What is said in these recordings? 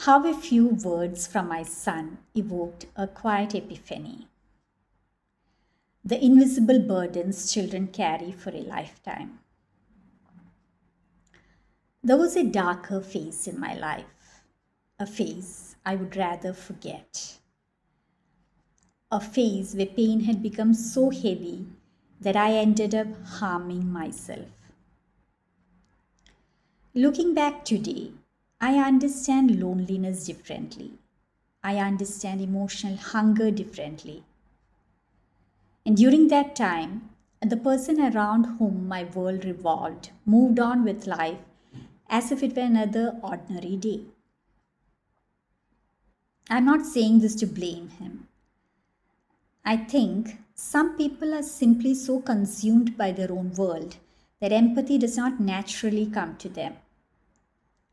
How a few words from my son evoked a quiet epiphany. The invisible burdens children carry for a lifetime. There was a darker phase in my life, a phase I would rather forget, a phase where pain had become so heavy that I ended up harming myself. Looking back today, I understand loneliness differently. I understand emotional hunger differently. And during that time, the person around whom my world revolved moved on with life as if it were another ordinary day. I'm not saying this to blame him. I think some people are simply so consumed by their own world that empathy does not naturally come to them.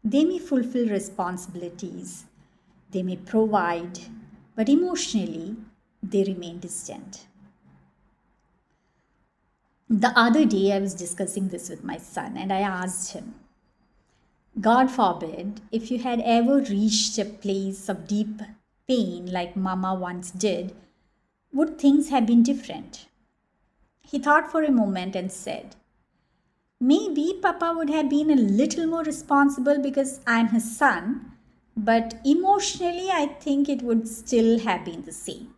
They may fulfill responsibilities, they may provide, but emotionally, they remain distant. The other day, I was discussing this with my son, and I asked him, God forbid, if you had ever reached a place of deep pain like Mama once did, would things have been different? He thought for a moment and said, maybe Papa would have been a little more responsible because I'm his son, but emotionally, I think it would still have been the same.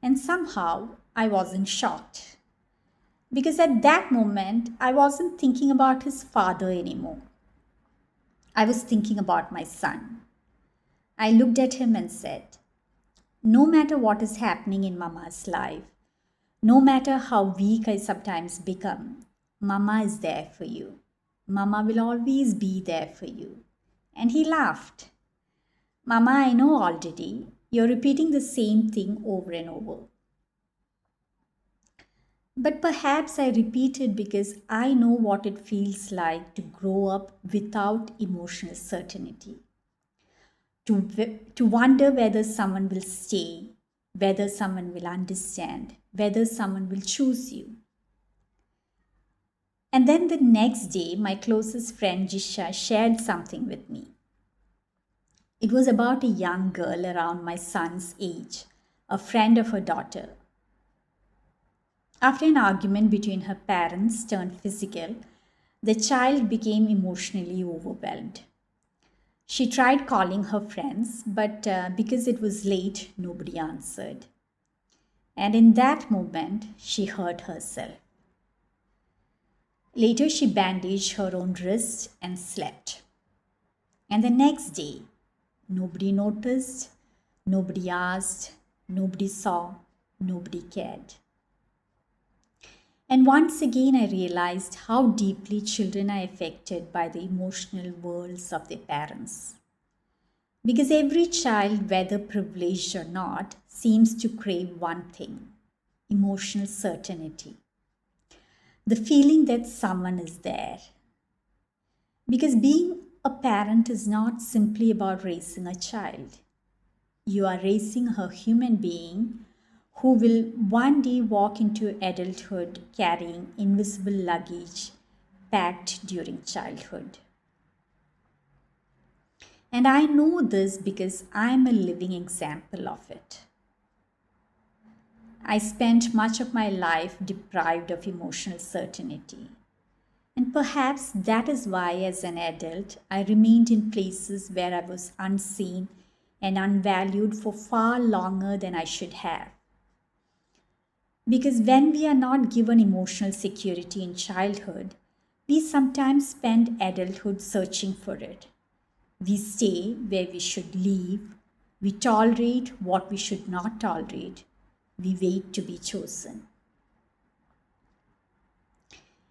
And somehow, I wasn't shocked. Because at that moment, I wasn't thinking about his father anymore. I was thinking about my son. I looked at him and said, no matter what is happening in Mama's life, no matter how weak I sometimes become, Mama is there for you. Mama will always be there for you. And he laughed. Mama, I know already. You're repeating the same thing over and over. But perhaps I repeat it because I know what it feels like to grow up without emotional certainty. To wonder whether someone will stay, whether someone will understand, whether someone will choose you. And then the next day, my closest friend Jisha shared something with me. It was about a young girl around my son's age, a friend of her daughter. After an argument between her parents turned physical, the child became emotionally overwhelmed. She tried calling her friends, but because it was late, nobody answered. And in that moment, she hurt herself. Later, she bandaged her own wrist and slept. And the next day, nobody noticed, nobody asked, nobody saw, nobody cared. And once again, I realized how deeply children are affected by the emotional worlds of their parents. Because every child, whether privileged or not, seems to crave one thing: emotional certainty. The feeling that someone is there. Because being a parent is not simply about raising a child. You are raising a human being who will one day walk into adulthood carrying invisible luggage packed during childhood. And I know this because I'm a living example of it. I spent much of my life deprived of emotional certainty. And perhaps that is why, as an adult, I remained in places where I was unseen and unvalued for far longer than I should have. Because when we are not given emotional security in childhood, we sometimes spend adulthood searching for it. We stay where we should leave. We tolerate what we should not tolerate. We wait to be chosen.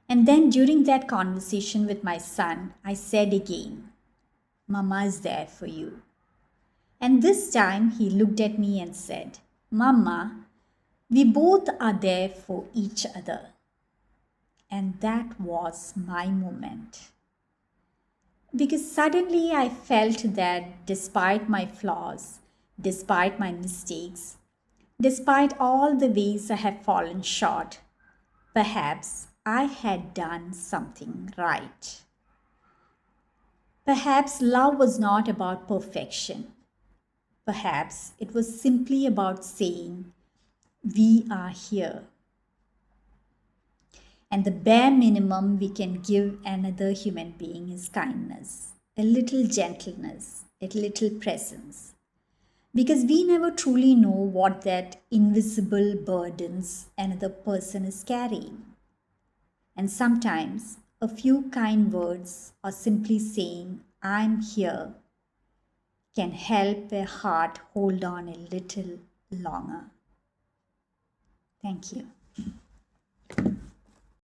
And then during that conversation with my son, I said again, Mama is there for you. And this time he looked at me and said, Mama, we both are there for each other. And that was my moment. Because suddenly I felt that despite my flaws, despite my mistakes, despite all the ways I have fallen short, perhaps I had done something right. Perhaps love was not about perfection. Perhaps it was simply about saying, we are here. And the bare minimum we can give another human being is kindness, a little gentleness, a little presence. Because we never truly know what that invisible burdens another person is carrying. And sometimes a few kind words or simply saying, I'm here, can help a heart hold on a little longer. Thank you.